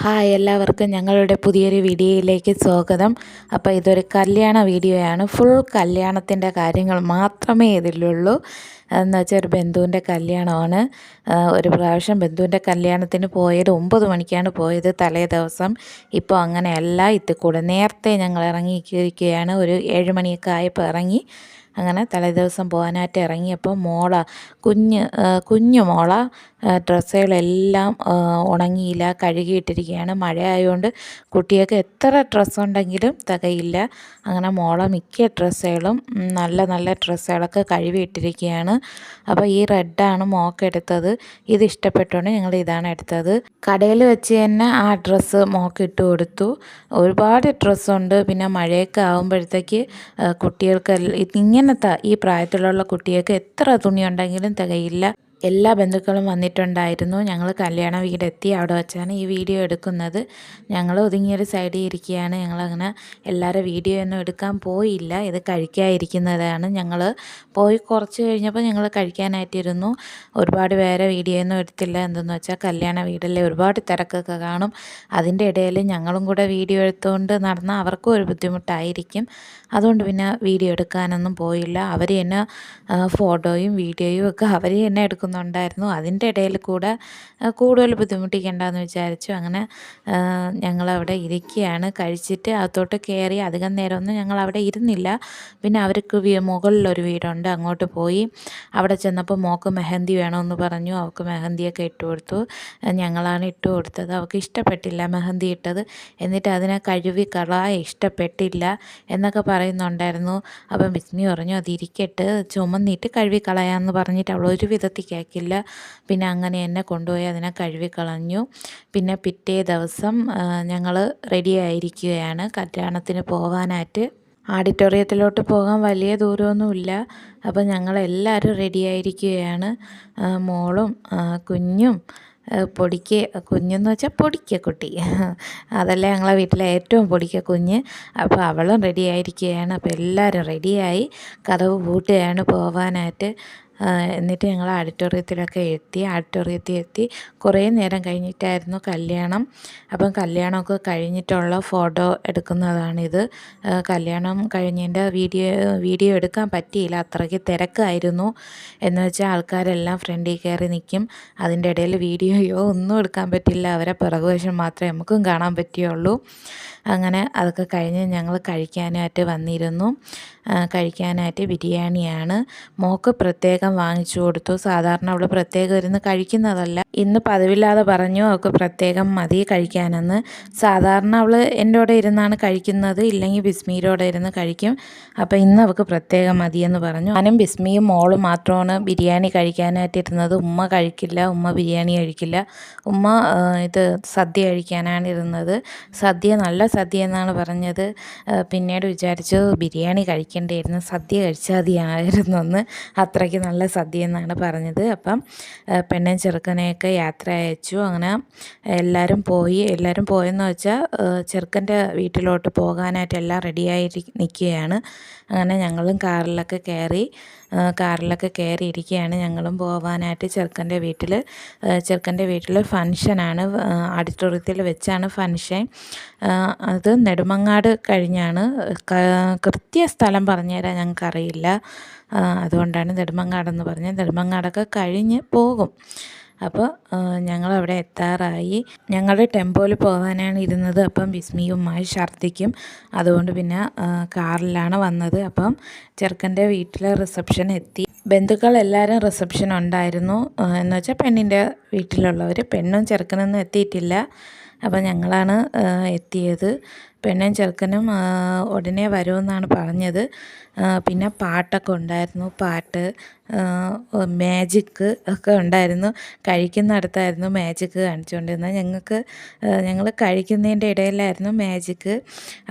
Hi എല്ലാവർക്കും ഞങ്ങളുടെ പുതിയൊരു വീഡിയോയിലേക്ക് സ്വാഗതം. അപ്പോൾ ഇതൊരു കല്യാണ വീഡിയോയാണ്. ഫുൾ കല്യാണത്തിൻ്റെ കാര്യങ്ങൾ മാത്രമേ ഇതിലുള്ളൂ. എന്ന് വെച്ചാൽ ഒരു ബന്ധുവിൻ്റെ കല്യാണമാണ്. ഒരു പ്രാവശ്യം ബന്ധുവിൻ്റെ കല്യാണത്തിന് പോയത് 9 മണിക്കാണ് പോയത് തലേ ദിവസം. ഇപ്പോൾ അങ്ങനെയല്ല, ഇതിൽ നേരത്തെ ഞങ്ങൾ ഇറങ്ങിയിരിക്കുകയാണ്. ഒരു 7 മണിയൊക്കെ ആയപ്പോൾ ഇറങ്ങി. അങ്ങനെ തലേദിവസം പോകാനായിട്ട് ഇറങ്ങിയപ്പോൾ കുഞ്ഞു മോള ഡ്രസ്സുകളെല്ലാം ഉണങ്ങിയില്ല, കഴുകിയിട്ടിരിക്കുകയാണ്. മഴ ആയതുകൊണ്ട് കുട്ടിയൊക്കെ എത്ര ഡ്രസ്സുണ്ടെങ്കിലും തികയില്ല. അങ്ങനെ മോളെ മിക്ക ഡ്രസ്സുകളും നല്ല നല്ല ഡ്രസ്സുകളൊക്കെ കഴുകിയിട്ടിരിക്കുകയാണ്. അപ്പോൾ ഈ റെഡാണ് മോക്കെടുത്തത്. ഇത് ഇഷ്ടപ്പെട്ടുകൊണ്ട് ഞങ്ങൾ ഇതാണ് എടുത്തത്. കടയിൽ വെച്ച് തന്നെ ആ ഡ്രസ്സ് മോക്ക് ഇട്ട് കൊടുത്തു. ഒരുപാട് ഡ്രസ്സുണ്ട്. പിന്നെ മഴയൊക്കെ ആകുമ്പോഴത്തേക്ക് കുട്ടികൾക്ക് ഇങ്ങനത്തെ ഈ പ്രായത്തിലുള്ള കുട്ടികൾക്ക് എത്ര തുണിയുണ്ടെങ്കിലും തികയില്ല. എല്ലാ ബന്ധുക്കളും വന്നിട്ടുണ്ടായിരുന്നു. ഞങ്ങൾ കല്യാണ വീടെത്തി. അവിടെ വെച്ചാണ് ഈ വീഡിയോ എടുക്കുന്നത്. ഞങ്ങൾ ഒതുങ്ങിയൊരു സൈഡിൽ ഇരിക്കുകയാണ്. ഞങ്ങളങ്ങനെ എല്ലാവരും വീഡിയോ ഒന്നും എടുക്കാൻ പോയില്ല. ഇത് കഴിക്കാതിരിക്കുന്നതാണ്. ഞങ്ങൾ പോയി കുറച്ച് കഴിഞ്ഞപ്പോൾ ഞങ്ങൾ കഴിക്കാനായിട്ടിരുന്നു. ഒരുപാട് പേരെ വീഡിയോ ഒന്നും എടുത്തില്ല. എന്തെന്ന് വെച്ചാൽ കല്യാണ വീടല്ലേ, ഒരുപാട് തിരക്കൊക്കെ കാണും. അതിൻ്റെ ഇടയിൽ ഞങ്ങളും കൂടെ വീഡിയോ എടുത്തുകൊണ്ട് നടന്നാൽ അവർക്കും ഒരു ബുദ്ധിമുട്ടായിരിക്കും. അതുകൊണ്ട് പിന്നെ വീഡിയോ എടുക്കാനൊന്നും പോയില്ല. അവർ തന്നെ ഫോട്ടോയും വീഡിയോയും ഒക്കെ അവർ തന്നെ എടുക്കുന്നുണ്ടായിരുന്നു. അതിൻ്റെ ഇടയിൽ കൂടെ കൂടുതൽ ബുദ്ധിമുട്ടിക്കേണ്ടെന്ന് വിചാരിച്ചു. അങ്ങനെ ഞങ്ങളവിടെ ഇരിക്കുകയാണ്. കഴിച്ചിട്ട് അകത്തോട്ട് കയറി അധികം നേരമൊന്നും ഞങ്ങളവിടെ ഇരുന്നില്ല. പിന്നെ അവർക്ക് മുകളിലൊരു വീടുണ്ട്, അങ്ങോട്ട് പോയി. അവിടെ ചെന്നപ്പോൾ മോൾക്ക് മെഹന്തി വേണമെന്ന് പറഞ്ഞു. അവൾക്ക് മെഹന്തിയൊക്കെ ഇട്ട് കൊടുത്തു. ഞങ്ങളാണ് ഇട്ട് കൊടുത്തത്. അവൾക്ക് ഇഷ്ടപ്പെട്ടില്ല മെഹന്തി ഇട്ടത്. എന്നിട്ട് അതിനെ കഴുകി ഇഷ്ടപ്പെട്ടില്ല എന്നൊക്കെ പറയുന്നുണ്ടായിരുന്നു. അപ്പം ബിസ്മി പറഞ്ഞു അതിരിക്കട്ട്, ചുമന്നിട്ട് കഴുകി കളയാമെന്ന് പറഞ്ഞിട്ട് അവൾ ഒരു വിധത്തിൽ കേൾക്കില്ല. പിന്നെ അങ്ങനെ എന്നെ കൊണ്ടുപോയി അതിനെ കഴുകിക്കളഞ്ഞു. പിന്നെ പിറ്റേ ദിവസം ഞങ്ങൾ റെഡി ആയിരിക്കുകയാണ് കല്യാണത്തിന് പോകാനായിട്ട്. ഓഡിറ്റോറിയത്തിലോട്ട് പോകാൻ വലിയ ദൂരമൊന്നുമില്ല. അപ്പോൾ ഞങ്ങളെല്ലാവരും റെഡി ആയിരിക്കുകയാണ്. മോളും കുഞ്ഞും കുഞ്ഞെന്ന് വെച്ചാൽ പൊടിക്ക കുട്ടി, അതല്ല ഞങ്ങളെ വീട്ടിലെ ഏറ്റവും പൊടിക്ക കുഞ്ഞ്. അപ്പോൾ അവളും റെഡി ആയിരിക്കുകയാണ്. അപ്പോൾ എല്ലാവരും റെഡിയായി കതവ് പൂട്ടുകയാണ് പോകാനായിട്ട്. എന്നിട്ട് ഞങ്ങൾ ഓഡിറ്റോറിയത്തിലൊക്കെ എത്തി. കുറേ നേരം കഴിഞ്ഞിട്ടായിരുന്നു കല്യാണം. അപ്പം കല്യാണമൊക്കെ കഴിഞ്ഞിട്ടുള്ള ഫോട്ടോ എടുക്കുന്നതാണിത്. കല്യാണം കഴിഞ്ഞതിൻ്റെ വീഡിയോ എടുക്കാൻ പറ്റിയില്ല, അത്രയ്ക്ക് തിരക്കായിരുന്നു. എന്ന് വെച്ചാൽ ആൾക്കാരെല്ലാം ഫ്രണ്ടിൽ കയറി നിൽക്കും. അതിൻ്റെ ഇടയിൽ വീഡിയോയോ ഒന്നും എടുക്കാൻ പറ്റില്ല. അവരെ പിറകുവശം മാത്രമേ നമുക്കും കാണാൻ പറ്റുകയുള്ളൂ. അങ്ങനെ അതൊക്കെ കഴിഞ്ഞ് ഞങ്ങൾ കഴിക്കാനായിട്ട് വന്നിരുന്നു. കഴിക്കാനായിട്ട് ബിരിയാണിയാണ്. മോൾക്ക് പ്രത്യേകം വാങ്ങിച്ചു കൊടുത്തു. സാധാരണ അവൾ പ്രത്യേകം ഇരുന്ന് കഴിക്കുന്നതല്ല. ഇന്ന് പതിവില്ലാതെ പറഞ്ഞു അവൾക്ക് പ്രത്യേകം മതി കഴിക്കാനെന്ന്. സാധാരണ അവൾ എൻ്റെ കൂടെ ഇരുന്നാണ് കഴിക്കുന്നത്, ഇല്ലെങ്കിൽ ബിസ്മിയുടെ ഇരുന്ന് കഴിക്കും. അപ്പോൾ ഇന്ന് അവൾക്ക് പ്രത്യേകം മതിയെന്ന് പറഞ്ഞു. ഞാനും ബിസ്മിയും മോളും മാത്രമാണ് ബിരിയാണി കഴിക്കാനായിട്ടിരുന്നത്. ഉമ്മ കഴിക്കില്ല, ഉമ്മ ബിരിയാണി കഴിക്കില്ല. ഉമ്മ ഇത് സദ്യ കഴിക്കാനാണ് ഇരുന്നത്. നല്ല സദ്യ എന്നാണ് പറഞ്ഞത്. പിന്നീട് വിചാരിച്ചു ബിരിയാണി കഴിക്കേണ്ടിയിരുന്നു, സദ്യ കഴിച്ചാൽ മതിയായിരുന്നു എന്ന്. അത്രയ്ക്ക് നല്ല സദ്യ എന്നാണ് പറഞ്ഞത്. അപ്പം പെണ്ണും ചെറുക്കനെയൊക്കെ യാത്ര അയച്ചു. അങ്ങനെ എല്ലാവരും പോയെന്ന് വെച്ചാൽ ചെറുക്കൻ്റെ വീട്ടിലോട്ട് പോകാനായിട്ട് എല്ലാം റെഡിയായി നിൽക്കുകയാണ്. അങ്ങനെ ഞങ്ങളും കാറിലൊക്കെ കയറിയിരിക്കുകയാണ്. ഞങ്ങളും പോകാനായിട്ട് ചെറുക്കൻ്റെ വീട്ടിൽ ഫങ്ഷനാണ്. ഓഡിറ്റോറിയത്തിൽ വെച്ചാണ് ഫങ്ഷൻ. അത് നെടുമങ്ങാട് കഴിഞ്ഞാണ്. സ്ഥലം പറഞ്ഞുതരാൻ ഞങ്ങൾക്കറിയില്ല, അതുകൊണ്ടാണ് നെടുമങ്ങാടെന്ന് പറഞ്ഞത്. നെടുമങ്ങാടൊക്കെ കഴിഞ്ഞ് പോകും. അപ്പോൾ ഞങ്ങളവിടെ എത്താറായി. ഞങ്ങളുടെ ടെമ്പോയിൽ പോകാനാണ് ഇരുന്നത്. അപ്പം ബിസ്മിയുമായി ഛർദ്ദിക്കും, അതുകൊണ്ട് പിന്നെ കാറിലാണ് വന്നത്. അപ്പം ചെറുക്കൻ്റെ വീട്ടിലെ റിസപ്ഷൻ എത്തി. ബന്ധുക്കളെല്ലാവരും റിസപ്ഷൻ ഉണ്ടായിരുന്നു. എന്ന് വെച്ചാൽ പെണ്ണിൻ്റെ വീട്ടിലുള്ളവർ. പെണ്ണും ചെറുക്കനൊന്നും എത്തിയിട്ടില്ല. അപ്പോൾ ഞങ്ങളാണ് എത്തിയത്. പെണ്ണും ചെറുക്കനും ഉടനെ വരുമെന്നാണ് പറഞ്ഞത്. പിന്നെ പാട്ടൊക്കെ ഉണ്ടായിരുന്നു. മാജിക്ക് ഒക്കെ ഉണ്ടായിരുന്നു. കഴിക്കുന്നിടത്തായിരുന്നു മാജിക്ക് കാണിച്ചുകൊണ്ടിരുന്നത്. ഞങ്ങൾ കഴിക്കുന്നതിൻ്റെ ഇടയിലായിരുന്നു മാജിക്ക്.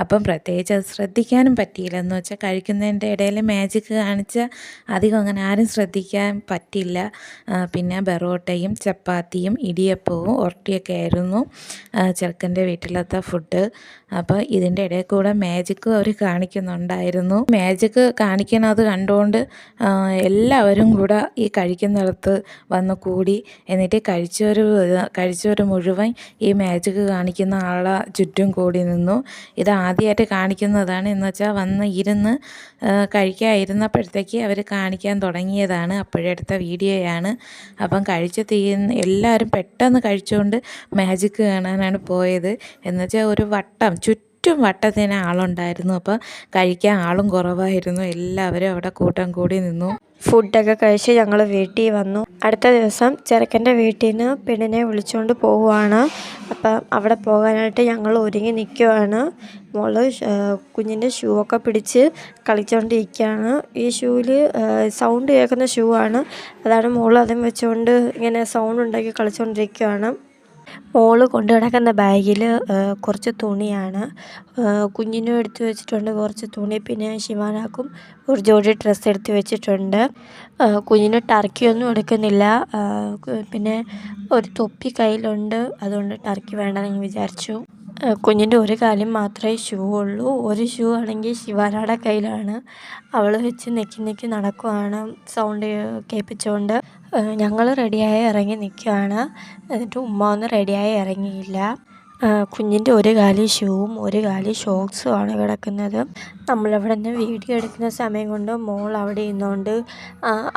അപ്പം പ്രത്യേകിച്ച് അത് ശ്രദ്ധിക്കാനും പറ്റിയില്ല. എന്ന് വെച്ചാൽ കഴിക്കുന്നതിൻ്റെ ഇടയിൽ മാജിക്ക് കാണിച്ചാൽ അധികം അങ്ങനെ ആരും ശ്രദ്ധിക്കാൻ പറ്റില്ല. പിന്നെ ബെറോട്ടയും ചപ്പാത്തിയും ഇടിയപ്പവും ഒറട്ടിയൊക്കെ ആയിരുന്നു ചെറുക്കൻ്റെ വീട്ടിലത്തെ ഫുഡ്. അപ്പോൾ അപ്പോൾ ഇതിൻ്റെ ഇടയിൽ കൂടെ മാജിക്കും അവർ കാണിക്കുന്നുണ്ടായിരുന്നു. മാജിക്ക് കാണിക്കുന്നത് കണ്ടുകൊണ്ട് എല്ലാവരും കൂടെ ഈ കഴിക്കുന്നിടത്ത് വന്ന് കൂടി. എന്നിട്ട് കഴിച്ചവർ മുഴുവൻ ഈ മാജിക്ക് കാണിക്കുന്ന ആളെ ചുറ്റും കൂടി നിന്നു. ഇത് ആദ്യമായിട്ട് കാണിക്കുന്നതാണ്. എന്ന് വെച്ചാൽ വന്ന് ഇരുന്ന് കഴിക്കാതിരുന്നപ്പോഴത്തേക്ക് അവർ കാണിക്കാൻ തുടങ്ങിയതാണ്. അപ്പോഴെടുത്ത വീഡിയോയാണ്. അപ്പം എല്ലാവരും പെട്ടെന്ന് കഴിച്ചുകൊണ്ട് മാജിക്ക് കാണാനാണ് പോയത്. എന്നുവെച്ചാൽ ഒരു ചുറ്റും വട്ടത്തിന് ആളുണ്ടായിരുന്നു. അപ്പോൾ കഴിക്കാൻ ആളും കുറവായിരുന്നു. എല്ലാവരും അവിടെ കൂട്ടം കൂടി നിന്നു. ഫുഡൊക്കെ കഴിച്ച് ഞങ്ങൾ വീട്ടിൽ വന്നു. അടുത്ത ദിവസം ചെറുക്കൻ്റെ വീട്ടിൽ നിന്ന് പെണ്ണിനെ വിളിച്ചുകൊണ്ട് പോവുകയാണ്. അപ്പം അവിടെ പോകാനായിട്ട് ഞങ്ങൾ ഒരുങ്ങി നിൽക്കുവാണ്. മോള് കുഞ്ഞിൻ്റെ ഷൂ ഒക്കെ പിടിച്ച് കളിച്ചുകൊണ്ടിരിക്കുകയാണ്. ഈ ഷൂവിൽ സൗണ്ട് കേൾക്കുന്ന ഷൂ ആണ്. അതാണ് മോള് അതും വെച്ചുകൊണ്ട് ഇങ്ങനെ സൗണ്ട് ഉണ്ടാക്കി കളിച്ചുകൊണ്ടിരിക്കുകയാണ്. മോള് കൊണ്ടു കിടക്കുന്ന ബാഗിൽ കുറച്ച് തുണിയാണ്. കുഞ്ഞിനും എടുത്ത് വെച്ചിട്ടുണ്ട് കുറച്ച് തുണി. പിന്നെ ശിവാനാക്കും ഒരു ജോഡി ഡ്രസ്സ് എടുത്ത് വെച്ചിട്ടുണ്ട്. കുഞ്ഞിന് ടർക്കിയൊന്നും എടുക്കുന്നില്ല. പിന്നെ ഒരു തൊപ്പി കയ്യിലുണ്ട്. അതുകൊണ്ട് ടർക്കി വേണ്ടെന്ന് വിചാരിച്ചു. കുഞ്ഞിൻ്റെ ഒരു കാലിൽ മാത്രമേ ഷൂ ഉള്ളൂ. ഒരു ഷൂ ആണെങ്കിൽ ശിവാനയുടെ കയ്യിലാണ്. അവൾ വെച്ച് നെക്കി നടക്കുവാണ് സൗണ്ട് കേൾപ്പിച്ചുകൊണ്ട്. ഞങ്ങൾ റെഡിയായി ഇറങ്ങി നിൽക്കുകയാണ്. എന്നിട്ട് ഉമ്മ ഒന്നും റെഡിയായി ഇറങ്ങിയില്ല. കുഞ്ഞിൻ്റെ ഒരു കാലിൽ ഷൂവും ഒരു കാലിൽ ഷോക്സും ആണ് കിടക്കുന്നത്. നമ്മളവിടെ നിന്ന് വീഡിയോ എടുക്കുന്ന സമയം കൊണ്ട് മോൾ അവിടെ ഇരുന്നുകൊണ്ട്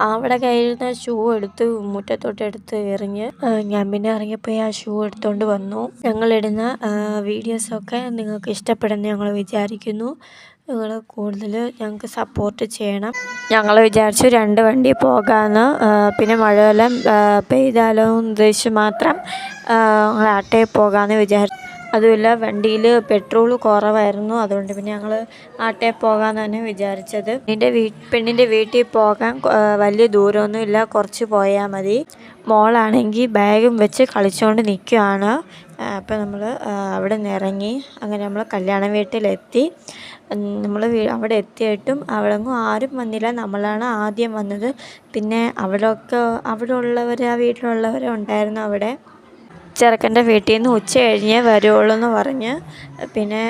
അവിടെ കയ്യിരുന്ന ഷൂ എടുത്ത് മുറ്റത്തോട്ടെടുത്ത് എറിഞ്ഞ് ഞാൻ പിന്നെ ഇറങ്ങിപ്പോയി ആ ഷൂ എടുത്തുകൊണ്ട് വന്നു. ഞങ്ങളിടുന്ന വീഡിയോസൊക്കെ നിങ്ങൾക്ക് ഇഷ്ടപ്പെടുമെന്ന് ഞങ്ങൾ വിചാരിക്കുന്നു. നിങ്ങൾ കൂടുതൽ ഞങ്ങൾക്ക് സപ്പോർട്ട് ചെയ്യണം. ഞങ്ങൾ വിചാരിച്ചു 2 വണ്ടി പോകാമെന്ന്. പിന്നെ മഴയെല്ലാം പെയ്താലോ ഉദ്ദേശിച്ച് മാത്രം ആട്ടയിൽ പോകാമെന്ന് വിചാരിച്ചു. അതുമില്ല, വണ്ടിയിൽ പെട്രോൾ കുറവായിരുന്നു. അതുകൊണ്ട് പിന്നെ ഞങ്ങൾ ആട്ടയിൽ പോകാമെന്ന് തന്നെ വിചാരിച്ചത്. പെണ്ണിൻ്റെ വീട്ടിൽ പോകാൻ വലിയ ദൂരമൊന്നുമില്ല, കുറച്ച് പോയാൽ മതി. മോളാണെങ്കിൽ ബാഗും വെച്ച് കളിച്ചുകൊണ്ട് നിൽക്കുകയാണ്. അപ്പോൾ നമ്മൾ അവിടെ നിന്ന് ഇറങ്ങി. അങ്ങനെ നമ്മൾ കല്യാണ വീട്ടിലെത്തി. നമ്മൾ അവിടെ എത്തിയിട്ടും അവിടെങ്ങും ആരും വന്നില്ല. നമ്മളാണ് ആദ്യം വന്നത്. പിന്നെ അവിടെ ഉള്ളവർ, ആ വീട്ടിലുള്ളവർ ഉണ്ടായിരുന്നു അവിടെ. ചെറുക്കൻ്റെ വീട്ടിൽ നിന്ന് ഉച്ച കഴിഞ്ഞേ വരുള്ളൂ എന്ന് പറഞ്ഞ് പിന്നെ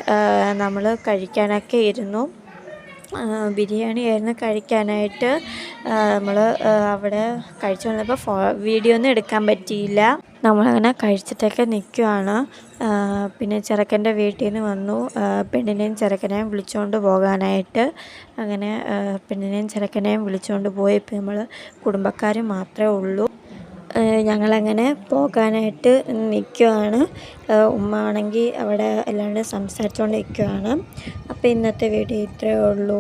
നമ്മൾ കഴിക്കാനൊക്കെ ഇരുന്നു. ബിരിയാണി ആയിരുന്നു കഴിക്കാനായിട്ട്. നമ്മൾ അവിടെ കഴിച്ചു വന്നപ്പോൾ വീഡിയോ ഒന്നും എടുക്കാൻ പറ്റിയില്ല. നമ്മളങ്ങനെ കഴിച്ചിട്ടൊക്കെ നിൽക്കുകയാണ്. പിന്നെ ചെറുക്കൻ്റെ വീട്ടിൽ നിന്ന് വന്നു പെണ്ണിനെയും ചെറുക്കനെയും വിളിച്ചുകൊണ്ട് പോകാനായിട്ട്. അങ്ങനെ പെണ്ണിനെയും ചെറുക്കനെയും വിളിച്ചുകൊണ്ട് പോയി. ഇപ്പം നമ്മൾ കുടുംബക്കാർ മാത്രമേ ഉള്ളൂ. ഞങ്ങളങ്ങനെ പോകാനായിട്ട് നിൽക്കുകയാണ്. ഉമ്മ ആണെങ്കിൽ അവിടെ എല്ലാവരും സംസാരിച്ചുകൊണ്ട് നിൽക്കുകയാണ്. അപ്പോൾ ഇന്നത്തെ വീഡിയോ ഇത്രയേ ഉള്ളൂ.